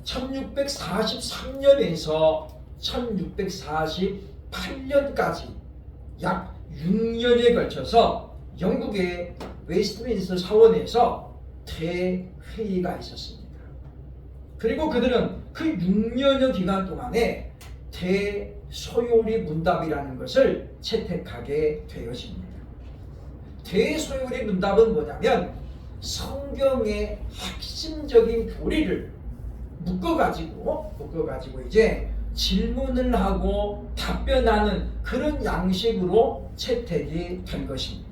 1643년에서 1648년까지 약 6년에 걸쳐서 영국의 웨스트민스터 사원에서 대회의가 있었습니다. 그리고 그들은 그 6년여 기간 동안에 대소요리 문답이라는 것을 채택하게 되어집니다. 대소요리 문답은 뭐냐면 성경의 핵심적인 교리를 묶어가지고 이제 질문을 하고 답변하는 그런 양식으로 채택이 된 것입니다.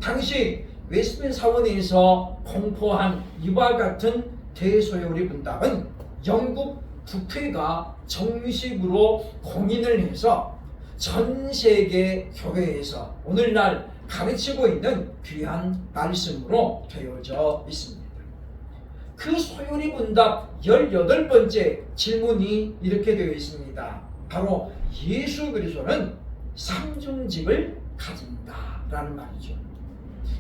당시 웨스트민스터 사원에서 공포한 이와 같은 대소요리 문답은 영국 국회가 정식으로 공인을 해서 전 세계 교회에서 오늘날 가르치고 있는 귀한 말씀으로 되어져 있습니다. 그 소요리 문답 18번째 질문이 이렇게 되어 있습니다. 바로 예수 그리스도는 삼중직을 가진다라는 말이죠.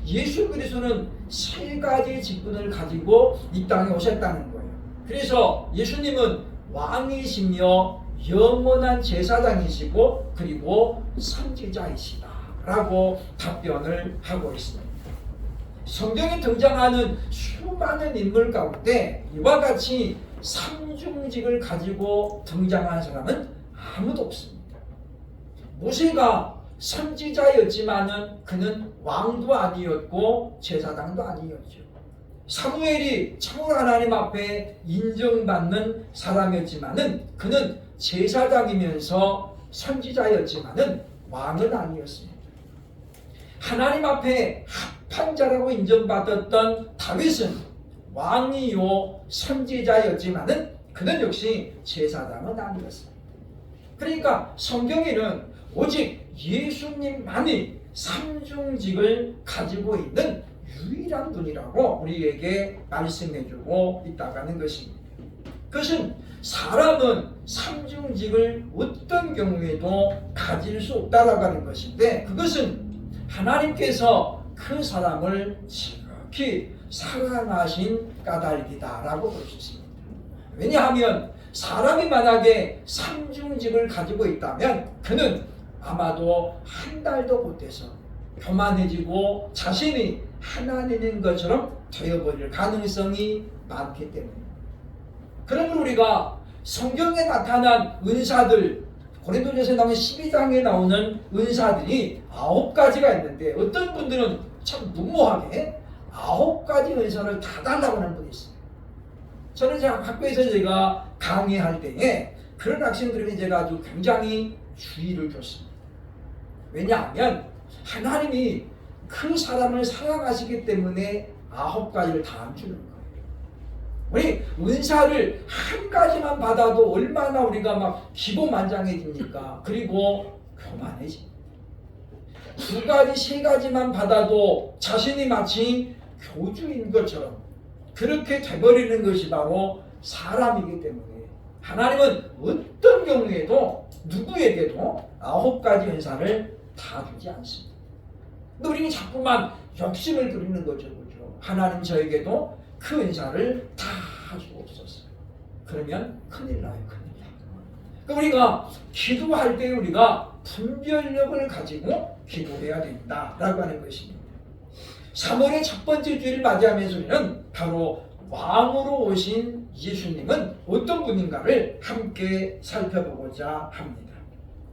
예수 그리스도는 세 가지 직분을 가지고 이 땅에 오셨다는 거예요. 그래서 예수님은 왕이시며 영원한 제사장이시고 그리고 선지자이시다라고 답변을 하고 있습니다. 성경에 등장하는 수많은 인물 가운데 이와 같이 삼중직을 가지고 등장한 사람은 아무도 없습니다. 모세가 선지자였지만은 그는 왕도 아니었고 제사장도 아니었죠. 사무엘이 참으로 하나님 앞에 인정받는 사람이었지만은 그는 제사장이면서 선지자였지만은 왕은 아니었습니다. 하나님 앞에 합한 자라고 인정받았던 다윗은 왕이요 선지자였지만은 그는 역시 제사장은 아니었습니다. 그러니까 성경에는 오직 예수님만이 삼중직을 가지고 있는 유일한 분이라고 우리에게 말씀해주고 있다는 것입니다. 그것은 사람은 삼중직을 어떤 경우에도 가질 수 없다라고 하는 것인데 그것은 하나님께서 그 사람을 지극히 사랑하신 까닭이다라고 볼 수 있습니다. 왜냐하면 사람이 만약에 삼중직을 가지고 있다면 그는 아마도 한 달도 못해서 교만해지고 자신이 하나님인 것처럼 되어버릴 가능성이 많기 때문입니다. 그러면 우리가 성경에 나타난 은사들, 고린도전서에 나오는 12장에 나오는 은사들이 9가지가 있는데 어떤 분들은 참 무모하게 9가지 은사를 다 달라고 하는 분이 있어요. 저는 학교에서 제가 강의할 때에 그런 학생들에게 제가 아주 굉장히 주의를 줬습니다. 왜냐하면 하나님이 그 사람을 사랑하시기 때문에 9가지를 다 안 주는 거예요. 우리 은사를 한 가지만 받아도 얼마나 우리가 막 기고만장해집니까? 그리고 교만해집니다. 2가지, 3가지만 받아도 자신이 마치 교주인 것처럼 그렇게 돼버리는 것이 바로 사람이기 때문에 하나님은 어떤 경우에도 누구에게도 9가지 은사를 다 주지 않습니다. 근데 우리는 자꾸만 욕심을 부리는 거죠. 그렇죠? 하나님 저에게도 그 은사를 다 주옵소서. 그러면 큰일 나요. 큰일 나요. 그러니까 우리가 기도할 때 우리가 분별력을 가지고 기도해야 된다라고 하는 것입니다. 3월의 첫 번째 주일을 맞이하면서 우리는 바로 왕으로 오신 예수님은 어떤 분인가를 함께 살펴보고자 합니다.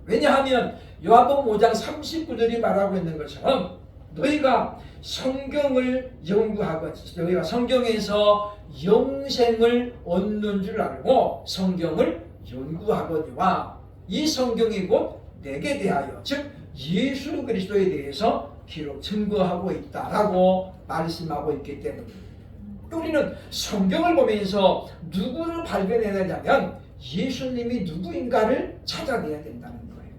왜냐하면 요한복음 5장 39절이 말하고 있는 것처럼 너희가 성경을 연구하고 너희가 성경에서 영생을 얻는 줄 알고 성경을 연구하거니와 이 성경이 곧 내게 대하여 즉 예수 그리스도에 대해서 기록 증거하고 있다라고 말씀하고 있기 때문입니다. 우리는 성경을 보면서 누구를 발견해야 되냐면 예수님이 누구인가를 찾아내야 된다는 거예요.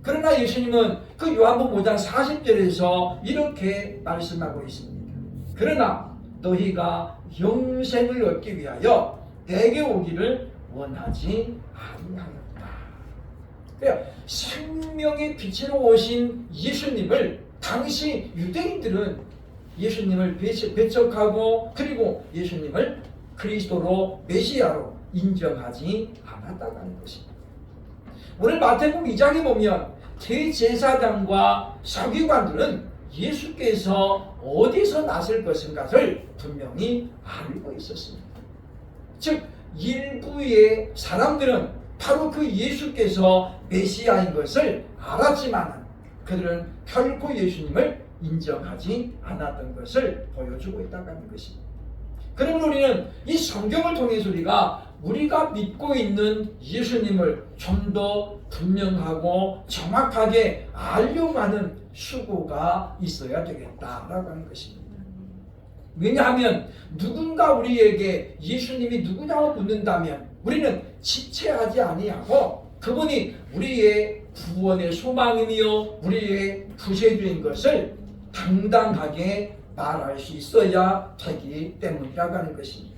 그러나 예수님은 그 요한복음 5장 40절에서 이렇게 말씀하고 있습니다. 그러나 너희가 영생을 얻기 위하여 내게 오기를 원하지 아니하였다. 그러니까 생명의 빛으로 오신 예수님을 당시 유대인들은 예수님을 배척하고 그리고 예수님을 그리스도로 메시아로 인정하지 않았다고 하는 것입니다. 오늘 마태복음 2장에 보면 대제사장과 서기관들은 예수께서 어디서 나실 것인가를 분명히 알고 있었습니다. 즉 일부의 사람들은 바로 그 예수께서 메시아인 것을 알았지만 그들은 결코 예수님을 인정하지 않았던 것을 보여주고 있다고 하는 것입니다. 그러면 우리는 이 성경을 통해서 우리가 믿고 있는 예수님을 좀 더 분명하고 정확하게 알려고 하는 수고가 있어야 되겠다라고 하는 것입니다. 왜냐하면 누군가 우리에게 예수님이 누구냐고 묻는다면 우리는 지체하지 아니하고 그분이 우리의 구원의 소망이며 우리의 구세주인 것을 당당하게 말할 수 있어야 되기 때문이라고 하는 것입니다.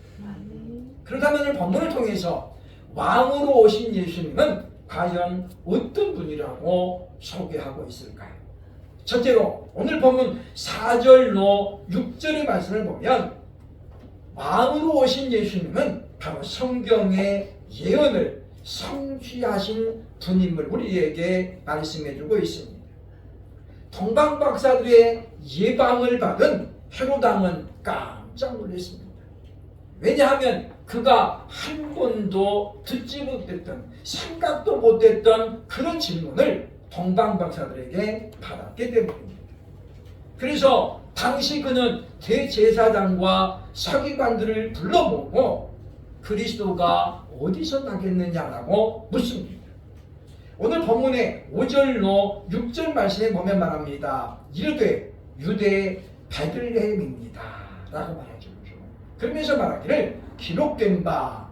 그렇다면 본문을 통해서 왕으로 오신 예수님은 과연 어떤 분이라고 소개하고 있을까요? 첫째로 오늘 본문 4절로 6절의 말씀을 보면 왕으로 오신 예수님은 바로 성경의 예언을 성취하신 분임을 우리에게 말씀해주고 있습니다. 동방박사들의 예방을 받은 헤롯 왕은 깜짝 놀랐습니다. 왜냐하면 그가 한 번도 듣지 못했던 생각도 못했던 그런 질문을 동방박사들에게 받았기 때문입니다. 그래서 당시 그는 대제사장과 서기관들을 불러보고 그리스도가 어디서 나겠느냐라고 묻습니다. 오늘 본문의 5절로 6절 말씀에 보면 말합니다. 이르되 유대 베들레헴입니다 라고 말하죠. 그러면서 말하기를 기록된 바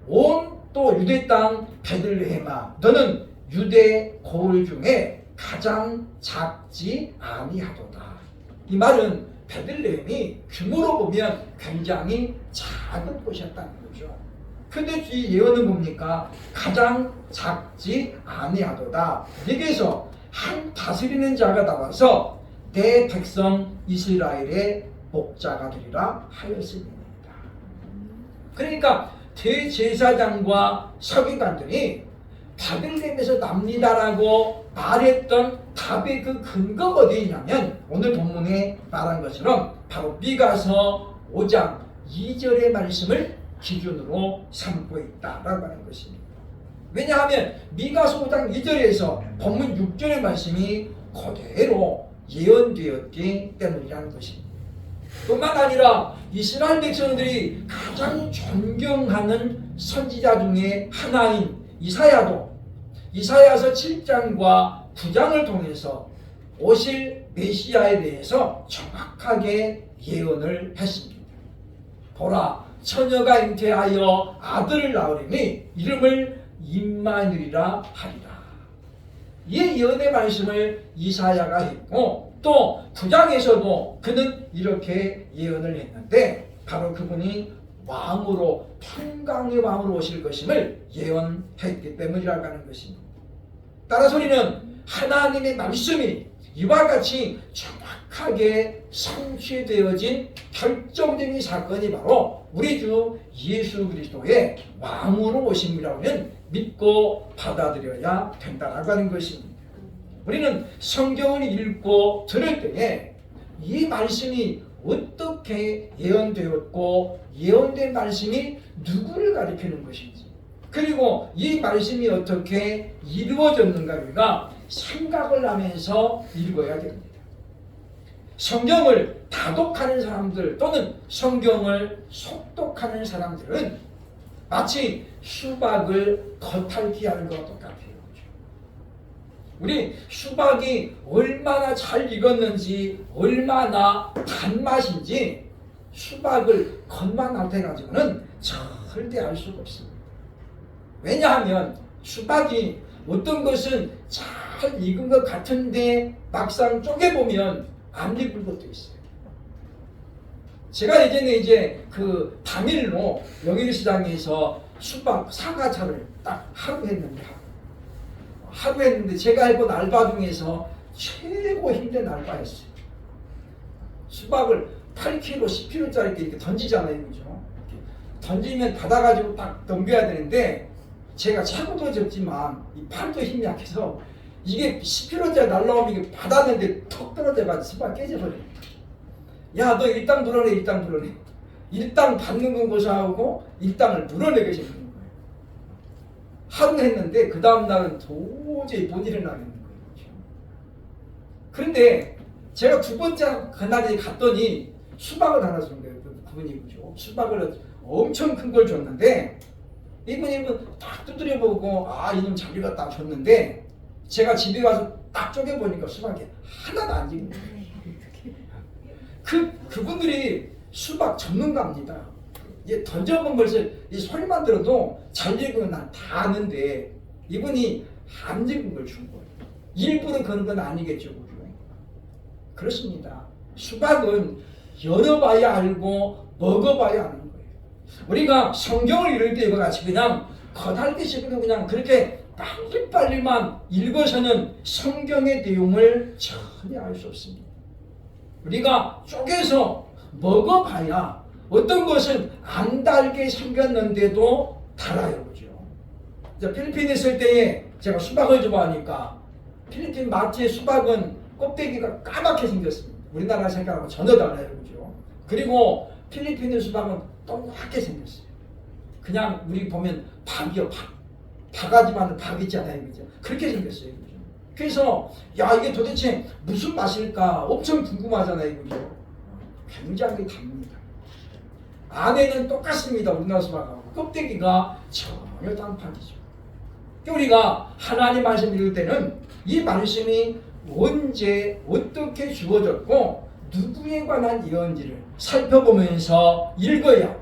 온 또 유대 땅 베들레헴아 너는 유대 고을 중에 가장 작지 아니하도다. 이 말은 베들레헴이 규모로 보면 굉장히 작은 곳이었다는 거죠. 근데 이 예언은 뭡니까? 가장 작지 아니하도다. 여기에서 한 다스리는 자가 나와서 내 백성 이스라엘의 목자가 되리라 하였습니다. 그러니까 대제사장과 서기관들이 베들레헴에서 납니다라고 말했던 답의 그 근거가 어디 있냐면 오늘 본문에 말한 것처럼 바로 미가서 5장 2절의 말씀을 기준으로 삼고 있다라고 하는 것입니다. 왜냐하면 미가서 5장 2절에서 본문 6절의 말씀이 그대로 예언되었기 때문이라는 것입니다. 뿐만 아니라 이스라엘 백성들이 가장 존경하는 선지자 중에 하나인 이사야도 이사야서 7장과 9장을 통해서 오실 메시아에 대해서 정확하게 예언을 했습니다. 보라 처녀가 잉태하여 아들을 낳으리니 이름을 임마누엘이라 하리라. 이 예언의 말씀을 이사야가 했고 또 9장에서도 그는 이렇게 예언을 했는데 바로 그분이 왕으로 평강의 왕으로 오실 것임을 예언했기 때문이라고 하는 것입니다. 따라서 우리는 하나님의 말씀이 이와 같이 정확하게 성취되어진 결정적인 사건이 바로 우리 주 예수 그리스도의 왕으로 오심이라고 하면 믿고 받아들여야 된다고 하는 것입니다. 우리는 성경을 읽고 들을 때에 이 말씀이 어떻게 예언되었고 예언된 말씀이 누구를 가리키는 것인지 그리고 이 말씀이 어떻게 이루어졌는가 우리가 생각을 하면서 읽어야 됩니다. 성경을 다독하는 사람들 또는 성경을 속독하는 사람들은 마치 수박을 겉핥기 하는 것과 똑같아요. 우리 수박이 얼마나 잘 익었는지 얼마나 단맛인지 수박을 겉만 핥아가지고는 절대 알 수가 없습니다. 왜냐하면 수박이 어떤 것은 잘 익은 것 같은데 막상 쪼개보면 안 익은 것도 있어요. 제가 예전에 그 당일로 영일시장에서 수박 사과차를 딱 하루 했는데 제가 해본 알바 중에서 최고 힘든 알바였어요. 수박을 8kg, 10kg짜리 이렇게 던지잖아요. 그죠? 이렇게 던지면 받아가지고 딱 넘겨야 되는데 제가 차고도 적지만 이 팔도 힘이 약해서 이게 10kg짜리 날라오면 이게 받았는데 턱 떨어져가지고 수박 깨져버려요. 야, 너 일당 물어내, 일당 물어내. 일당 받는 건 고사하고 일당을 물어내게 생긴 거예요. 하루 했는데 그 다음 날은 도저히 못 일어나겠는 거예요. 그런데 제가 두 번째 그날에 갔더니 수박을 하나 준 거예요. 그분이 그죠. 수박을 엄청 큰 걸 줬는데 이분이 딱 두드려보고 아 이놈 잘 익었다 줬는데 제가 집에 와서 딱 쪼개보니까 수박이 하나도 안 익은 거예요. 그분들이 수박 전문가입니다. 던져본 벌써 이 소리만 들어도 잘 익은 건 난 다 아는데 이분이 안 익은 걸 준 거예요. 일부러 그런 건 아니겠죠. 그렇습니다. 수박은 열어봐야 알고 먹어봐야 아는 거예요. 우리가 성경을 읽을 때 이거 같이 그냥 거달듯이 그냥 그렇게 빨리빨리만 읽어서는 성경의 내용을 전혀 알 수 없습니다. 우리가 쪼개서 먹어봐야 어떤 것은 안 달게 생겼는데도 달아요. 그죠? 필리핀에 있을 때에 제가 수박을 좋아하니까 필리핀 마트의 수박은 껍데기가 까맣게 생겼습니다. 우리나라 색깔하고 전혀 달라요. 그죠? 그리고 필리핀의 수박은 동그랗게 생겼어요. 그냥 우리 보면 박이요, 박. 바가지 많은 박 있잖아요. 그죠? 그렇게 생겼어요. 그죠? 그래서 야 이게 도대체 무슨 맛일까 엄청 궁금하잖아요. 그죠? 굉장히 답니다. 안에는 똑같습니다. 우리나라 수박하고 껍데기가 전혀 단판이죠. 우리가 하나님 말씀 읽을 때는 이 말씀이 언제 어떻게 주어졌고 누구에 관한 예언지를 살펴보면서 읽어야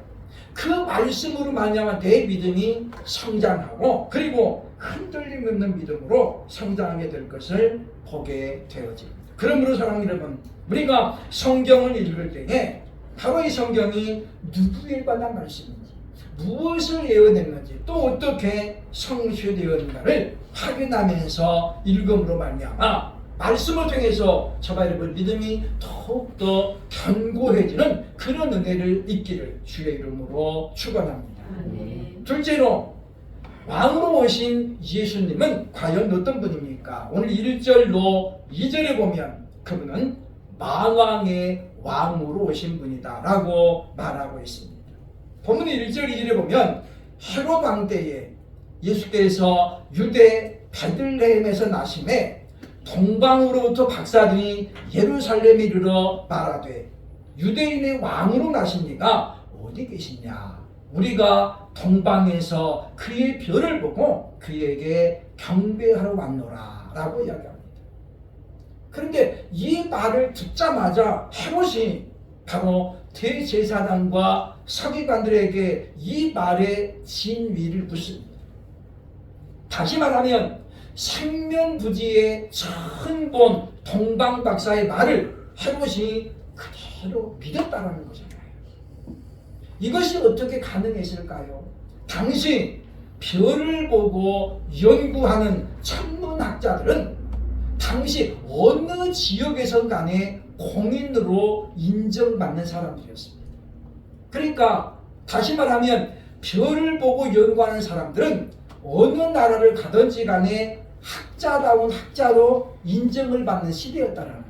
그 말씀으로 말미암아 내 믿음이 성장하고 그리고 흔들림 없는 믿음으로 성장하게 될 것을 보게 되어집니다. 그러므로 사랑하는 여러분, 우리가 성경을 읽을 때에 바로 이 성경이 누구에 관한 말씀인지 무엇을 예언했는지 또 어떻게 성취되었는가를 확인하면서 읽음으로 말미암아 말씀을 통해서 저와 여러분 믿음이 더욱더 견고해지는 그런 은혜를 있기를 주의 이름으로 축원합니다. 둘째로 왕으로 오신 예수님은 과연 어떤 분입니까? 오늘 1절로 2절에 보면 그분은 만왕의 왕으로 오신 분이다 라고 말하고 있습니다. 본문 1절 2절에 보면 헤롯 왕 때에 예수께서 유대 베들레헴에서 나심에 동방으로부터 박사들이 예루살렘에 이르러 말하되 유대인의 왕으로 나신 이가 어디 계시냐? 우리가 동방에서 그의 별을 보고 그에게 경배하러 왔노라 라고 이야기합니다. 그런데 이 말을 듣자마자 헤롯이 바로 대제사장과 서기관들에게 이 말에 진위를 묻습니다. 다시 말하면 생면부지의 천본 동방박사의 말을 헤롯이 그대로 믿었다는 거잖아요. 이것이 어떻게 가능했을까요? 당시 별을 보고 연구하는 천문학자들은 당시 어느 지역에서 간에 공인으로 인정받는 사람들이었습니다. 그러니까 다시 말하면 별을 보고 연구하는 사람들은 어느 나라를 가든지 간에 학자다운 학자로 인정을 받는 시대였다는 거예요.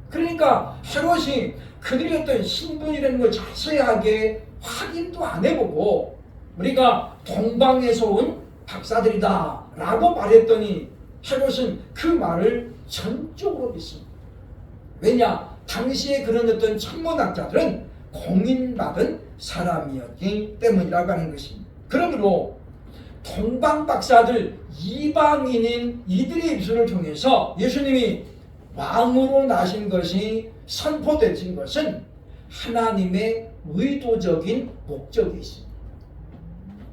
그러니까 헤롯이 그들이 어떤 신분이라는 걸 자세하게 확인도 안 해보고 우리가 동방에서 온 박사들이다 라고 말했더니 헤롯은 그 말을 전적으로 믿습니다. 왜냐? 당시에 그런 어떤 천문학자들은 공인받은 사람이었기 때문이라고 하는 것입니다. 그러므로 동방 박사들 이방인인 이들의 입술을 통해서 예수님이 왕으로 나신 것이 선포되신 것은 하나님의 의도적인 목적이 있습니다.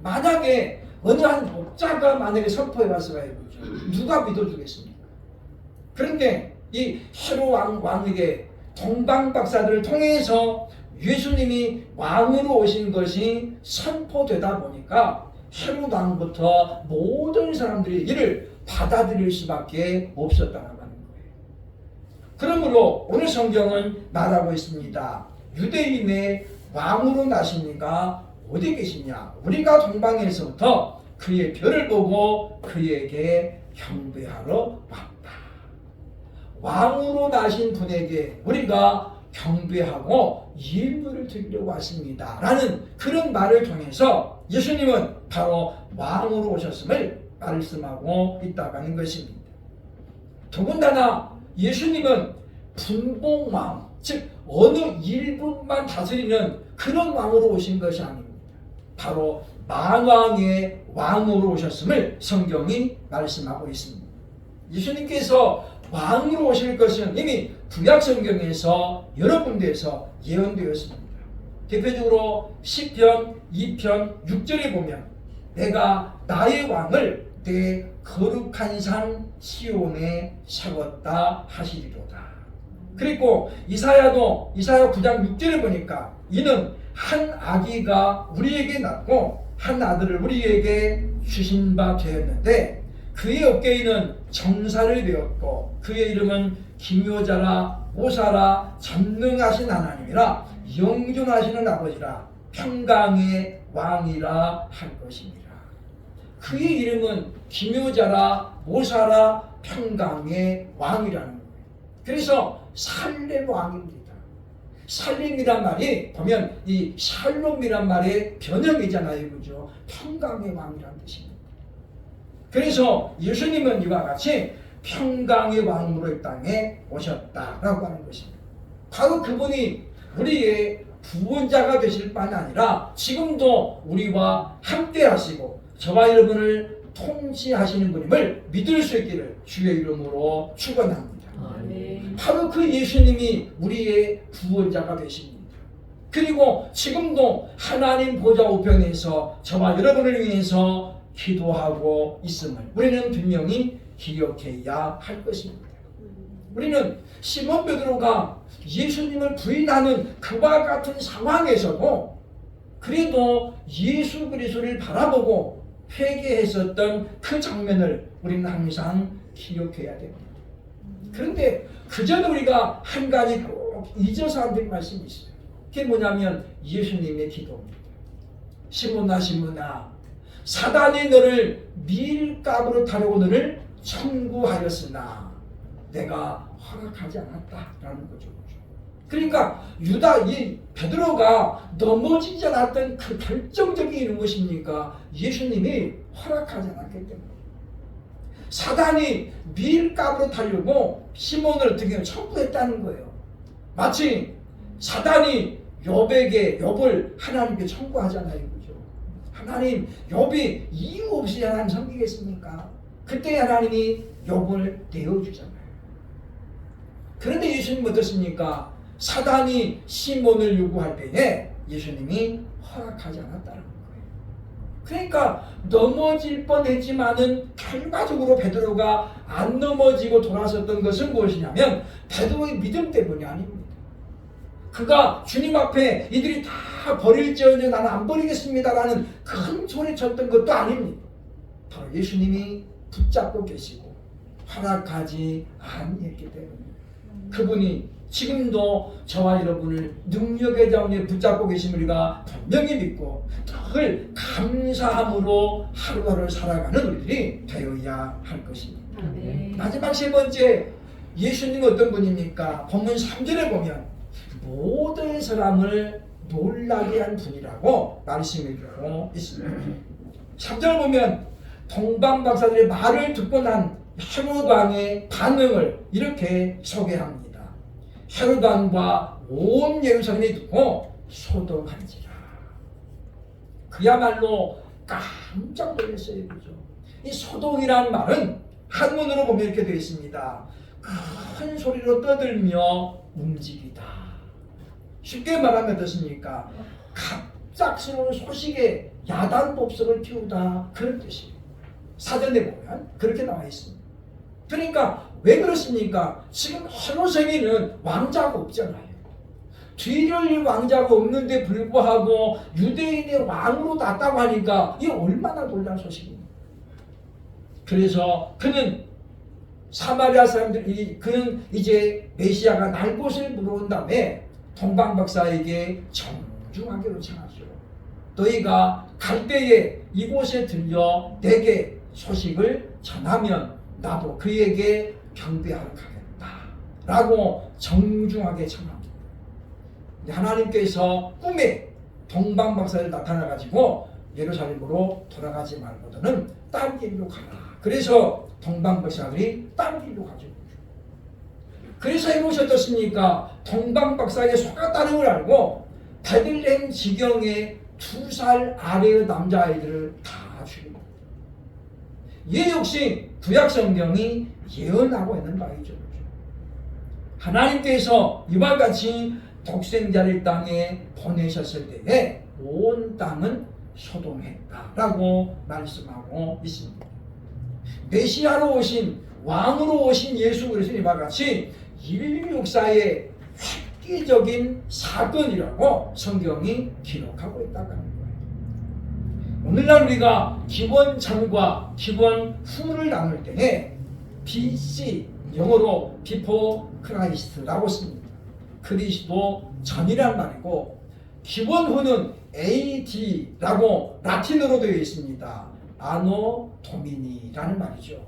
만약에 어느 한 목자가 만약에 선포해 왔어야 해보죠. 누가 믿어주겠습니까? 그런데 이 헤롯 왕에게 동방 박사들을 통해서 예수님이 왕으로 오신 것이 선포되다 보니까 헤롯 왕부터 모든 사람들이 이를 받아들일 수밖에 없었다는 거예요. 그러므로 오늘 성경은 말하고 있습니다. 유대인의 왕으로 나시니가 어디 계시냐? 우리가 동방에서부터 그의 별을 보고 그에게 경배하러 왔다. 왕으로 나신 분에게 우리가 경배하고 예물을 드리러 왔습니다 라는 그런 말을 통해서 예수님은 바로 왕으로 오셨음을 말씀하고 있다고 하는 것입니다. 더군다나 예수님은 분봉왕, 즉 어느 일부만 다스리는 그런 왕으로 오신 것이 아닙니다. 바로 만왕의 왕으로 오셨음을 성경이 말씀하고 있습니다. 예수님께서 왕으로 오실 것은 이미 구약 성경에서 여러 군데에서 예언되었습니다. 대표적으로 시편 2편 6절에 보면 내가 나의 왕을 내 거룩한 산 시온에 세웠다 하시리로다. 그리고 이사야 9장 6절에 보니까 이는 한 아기가 우리에게 낳고 한 아들을 우리에게 주신 바 되었는데 그의 어깨에는 정사를 배웠고 그의 이름은 기묘자라 모사라 전능하신 하나님이라 영존하시는 아버지라 평강의 왕이라 할 것입니다. 그의 이름은 기묘자라 모사라 평강의 왕이라는 거예요. 그래서 살렘 왕입니다. 살렘이란 말이 보면 이 샬롬이란 말의 변형이잖아요. 그죠? 평강의 왕이라는 뜻입니다. 그래서 예수님은 이와 같이 평강의 왕으로 이 땅에 오셨다라고 하는 것입니다. 바로 그분이 우리의 구원자가 되실 뿐 아니라 지금도 우리와 함께 하시고 저와 여러분을 통치하시는 분임을 믿을 수 있기를 주의 이름으로 축원합니다. 바로 그 예수님이 우리의 구원자가 되십니다. 그리고 지금도 하나님 보좌 우편에서 저와 여러분을 위해서 기도하고 있음을 우리는 분명히 기억해야 할 것입니다. 우리는 시몬 베드로가 예수님을 부인하는 그와 같은 상황에서도 그래도 예수 그리스도를 바라보고 회개했었던 그 장면을 우리는 항상 기억해야 됩니다. 그런데 그전에 우리가 한 가지 꼭 잊어서 안 될 말씀이 있어요. 그게 뭐냐면 예수님의 기도입니다. 시몬아 시몬아 사단이 너를 밀가부로 타려고 너를 청구하였으나 내가 허락하지 않았다라는 거죠. 그러니까 이 베드로가 넘어지지 않았던 그 결정적인 이유는 무엇입니까? 예수님이 허락하지 않았기 때문에. 사단이 밀가부로 타려고 시몬을 어떻게 청구했다는 거예요. 마치 사단이 욥을 하나님께 청구하잖아요. 그죠? 하나님, 욥이 이유 없이 하나님 섬기겠습니까? 그때 하나님이 욥을 내어주잖아요. 그런데 예수님은 어떻습니까? 사단이 시몬을 요구할 때에 예수님이 허락하지 않았다는 거예요. 그러니까 넘어질 뻔했지만은 결과적으로 베드로가 안 넘어지고 돌아섰던 것은 무엇이냐면 베드로의 믿음 때문이 아닙니다. 그가 주님 앞에 이들이 다 버릴지언정 나는 안 버리겠습니다라는 큰 소리 쳤던 것도 아닙니다. 바로 예수님이 붙잡고 계시고 허락하지 아니했기 때문에 그분이 지금도 저와 여러분을 능력의 자원에 붙잡고 계심을 우리가 분명히 믿고 늘 감사함으로 하루하루 살아가는 우리들이 되어야 할 것입니다. 마지막 세 번째, 예수님은 어떤 분입니까? 본문 3절에 보면 모든 사람을 놀라게 한 분이라고 말씀해주고 있습니다. 3절 보면 동방 박사들의 말을 듣고 난 헤롯 왕의 반응을 이렇게 소개합니다. 헤롯 왕과 온 예루살렘이 듣고 소동한지라. 그야말로 깜짝 놀랐어요. 그죠? 이 소동이라는 말은 한문으로 보면 이렇게 되어 있습니다. 큰 소리로 떠들며 움직이다. 쉽게 말하면 어떻습니까? 갑작스러운 소식에 야단법석을 피우다, 그런 뜻이에요. 사전에 보면 그렇게 나와 있습니다. 그러니까 왜 그렇습니까? 지금 헤롯에게는 왕자가 없잖아요. 뒤를 왕자가 없는데 불구하고 유대인의 왕으로 났다고 하니까 이게 얼마나 놀라운 소식입니까? 그래서 그는 사마리아 사람들이 그는 이제 메시아가 날 곳을 물어온 다음에 동방박사에게 정중하게 요청하죠. 너희가 갈 때에 이곳에 들려 내게 소식을 전하면 나도 그에게 경배하러 가겠다 라고 정중하게 청합니다. 하나님께서 꿈에 동방박사를 나타나가지고 예루살렘으로 돌아가지 말고는 딴 길로 가라. 그래서 동방박사들이 딴 길로 가죠. 그래서 이곳이 어떻습니까? 동방박사에게 속았다는 걸 알고 베들레헴 지경의 2살 아래의 남자아이들을 다 죽입니다. 이 역시 구약성경이 예언하고 있는 바이죠. 하나님께서 이와 같이 독생자를 땅에 보내셨을 때에 온 땅은 소동했다라고 말씀하고 있습니다. 메시아로 오신 왕으로 오신 예수 그리스도는 이와 같이 인류 역사의 획기적인 사건이라고 성경이 기록하고 있다고 하는 거예요. 오늘날 우리가 기원전과 기원후를 나눌 때에 BC, 영어로 Before Christ라고 씁니다. 그리스도 전이란 말이고 기원후는 AD라고 라틴어로 되어 있습니다. 아노 도미니라는 말이죠.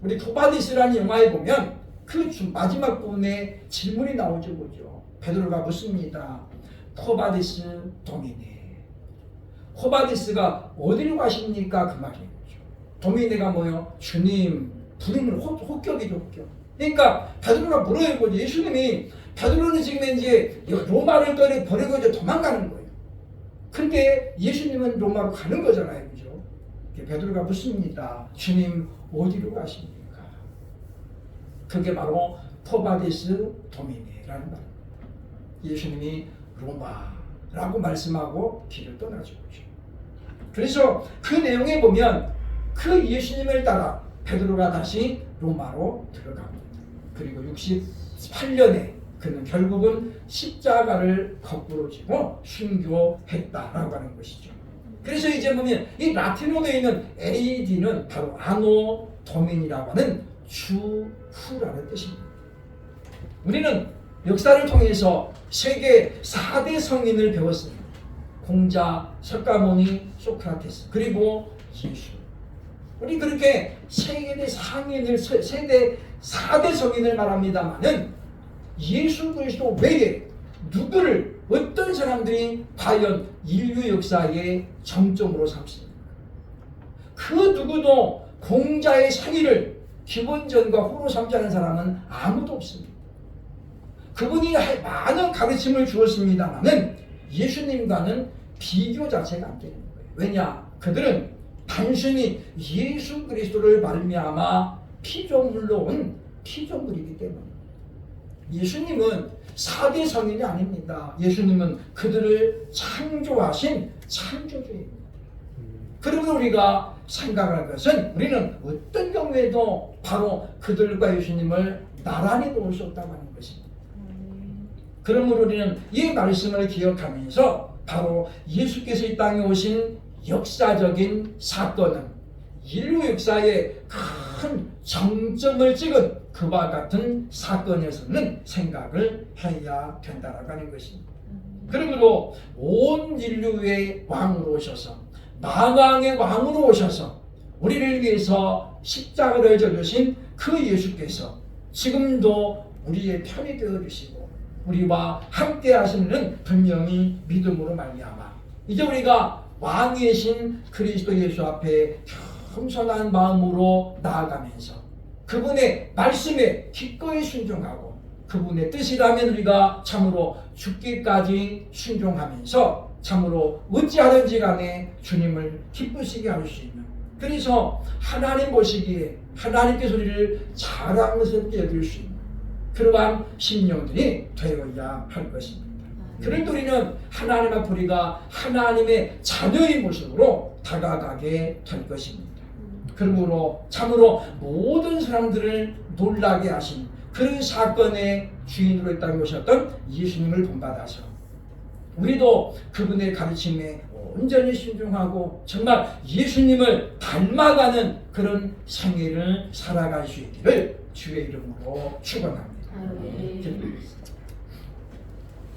우리 코바디스라는 영화에 보면 그 마지막 부분에 질문이 나오죠. 보죠. 베드로가 묻습니다. 코바디스 도미네. 코바디스가 어디로 가십니까? 그 말이에요. 도미네가 뭐요? 주님 부름을 혹격이죠. 혹격. 그러니까 베드로가 물어요. 예수님이 베드로는 지금 이제 로마를 버리고 이제 도망가는 거예요. 근데 예수님은 로마로 가는 거잖아요. 그죠? 베드로가 묻습니다. 주님 어디로 가십니까? 그게 바로 포바디스 도미네라는 말. 예수님이 로마라고 말씀하고 길을 떠나죠. 그래서 그 내용에 보면 그 예수님을 따라 베드로가 다시 로마로 들어갑니다. 그리고 68년에 그는 결국은 십자가를 거꾸로 지고 순교했다라고 하는 것이죠. 그래서 이제 보면 이 라틴어에 있는 AD는 바로 아노 도민이라고 하는 주후라는 뜻입니다. 우리는 역사를 통해서 세계 4대 성인을 배웠습니다. 공자, 석가모니, 소크라테스, 그리고 예수. 우리 그렇게 세계 상인을 세대 4대 성인을 말합니다만은 예수 그리스도 외에 누구를 어떤 사람들이 과연 인류 역사의 정점으로 삼습니까? 그 누구도 공자의 상의를 기원전과 후로 삼지 않은 사람은 아무도 없습니다. 그분이 많은 가르침을 주었습니다만은 예수님과는 비교 자체가 안 되는 거예요. 왜냐? 그들은 단순히 예수 그리스도를 말미암아 피조물로 온 피조물이기 때문에 예수님은 4대 성인이 아닙니다. 예수님은 그들을 창조하신 창조주입니다. 그러면 우리가 생각할 것은 우리는 어떤 경우에도 바로 그들과 예수님을 나란히 놓을 수 없다고 하는 것입니다. 그러므로 우리는 이 말씀을 기억하면서 바로 예수께서 이 땅에 오신 역사적인 사건은 인류 역사의 큰 정점을 찍은 그와 같은 사건에서는 생각을 해야 된다고 하는 것입니다. 그러므로 온 인류의 왕으로 오셔서 만왕의 왕으로 오셔서 우리를 위해서 십자가를 져주신 그 예수께서 지금도 우리의 편이 되어주시고 우리와 함께 하시는 분명히 믿음으로 말미암아 이제 우리가 왕이신 그리스도 예수 앞에 겸손한 마음으로 나아가면서 그분의 말씀에 기꺼이 순종하고 그분의 뜻이라면 우리가 참으로 죽기까지 순종하면서 참으로 어찌하든지 간에 주님을 기쁘시게 할 수 있는 그래서 하나님 보시기에 하나님께서 우리를 자랑스럽게 여길 수 있는 그러한 심령들이 되어야 할 것입니다. 그럴 때 우리는 하나님 앞에 우리가 하나님의 자녀의 모습으로 다가가게 될 것입니다. 그러므로 참으로 모든 사람들을 놀라게 하신 그 사건의 주인으로 이 땅에 오셨던 예수님을 본받아서 우리도 그분의 가르침에 온전히 순종하고 정말 예수님을 닮아가는 그런 생애를 살아갈 수 있기를 주의 이름으로 축원합니다.